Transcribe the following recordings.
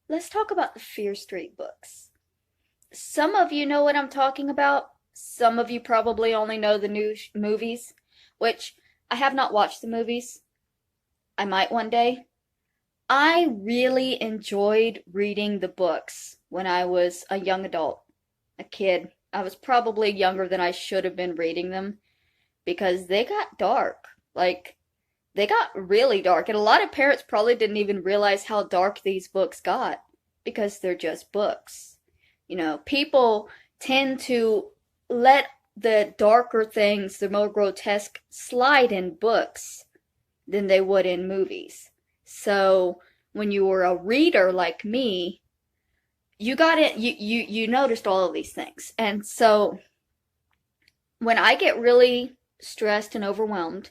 let's talk about the Fear Street books. Some of you know what I'm talking about. Some of you probably only know the new movies, which I have not watched the movies. I might one day. I really enjoyed reading the books when I was a young adult, a kid. I was probably younger than I should have been reading them because they got dark. Like, they got really dark, and a lot of parents probably didn't even realize how dark these books got because they're just books. People tend to let the darker things, the more grotesque, slide in books than they would in movies. So when you were a reader like me, you got it, you noticed all of these things. And so when I get really stressed and overwhelmed,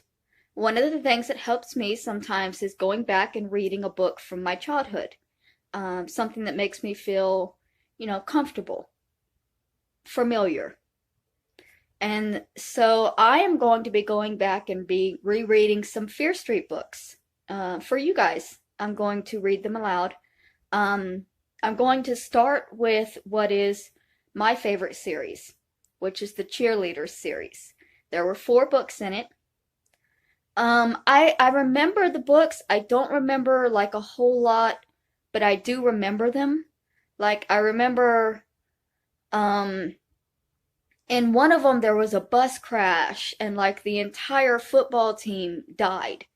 one of the things that helps me sometimes is going back and reading a book from my childhood. Something that makes me feel, comfortable, familiar. And so I am going to be going back and be rereading some Fear Street books for you guys. I'm going to read them aloud. I'm going to start with what is my favorite series, which is the Cheerleaders series. There were 4 books in it. I remember the books. I don't remember like a whole lot, but I do remember them. Like I remember um in one of them there was a bus crash and like the entire football team died.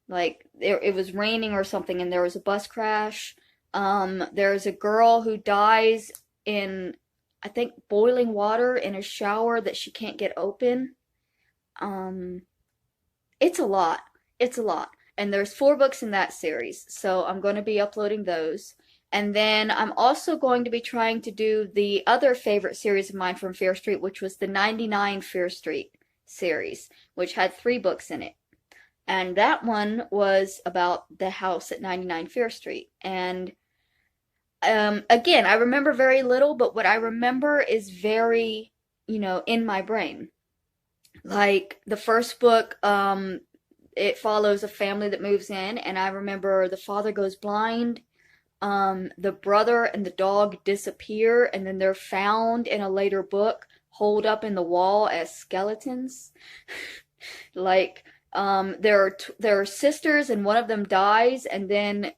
Like it was raining or something and there was a bus crash. There's a girl who dies in, I think, boiling water in a shower that she can't get open. Um, it's a lot. It's a lot. And there's 4 books in that series, so I'm going to be uploading those. And then I'm also going to be trying to do the other favorite series of mine from Fear Street, which was the 99 Fear Street series, which had 3 books in it. And that one was about the house at 99 Fear Street. And again, I remember very little, but what I remember is very, in my brain. Like the first book, it follows a family that moves in, and I remember the father goes blind, the brother and the dog disappear, and then they're found in a later book, holed up in the wall as skeletons. Like, there are sisters, and one of them dies, and then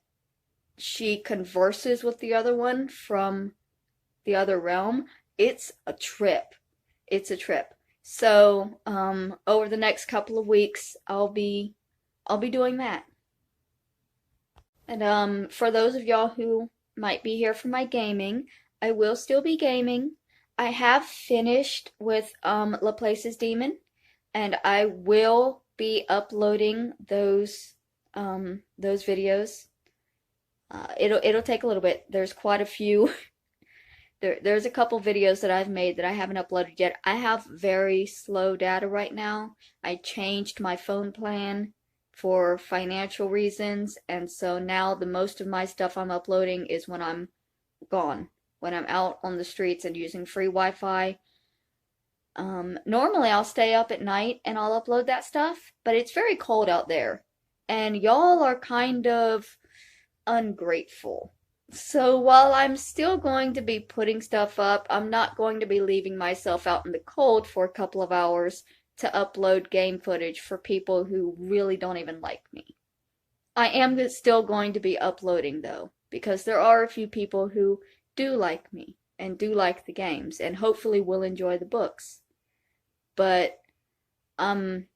she converses with the other one from the other realm. It's a trip. It's a trip. So, over the next couple of weeks, I'll be doing that. And for those of y'all who might be here for my gaming, I will still be gaming. I have finished with Laplace's Demon, and I will be uploading those videos. It'll take a little bit. There's quite a few. There's a couple videos that I've made that I haven't uploaded yet. I have very slow data right now. I changed my phone plan for financial reasons, and so now the most of my stuff I'm uploading is when I'm gone, when I'm out on the streets and using free Wi-Fi. Normally I'll stay up at night and I'll upload that stuff, but it's very cold out there, and y'all are kind of ungrateful. So while I'm still going to be putting stuff up, I'm not going to be leaving myself out in the cold for a couple of hours to upload game footage for people who really don't even like me. I am still going to be uploading though, because there are a few people who do like me and do like the games and hopefully will enjoy the books. But um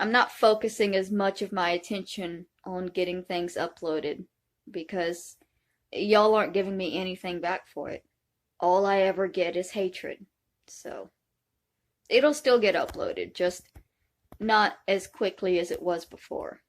I'm not focusing as much of my attention on getting things uploaded because y'all aren't giving me anything back for it. All I ever get is hatred. So, it'll still get uploaded, just not as quickly as it was before.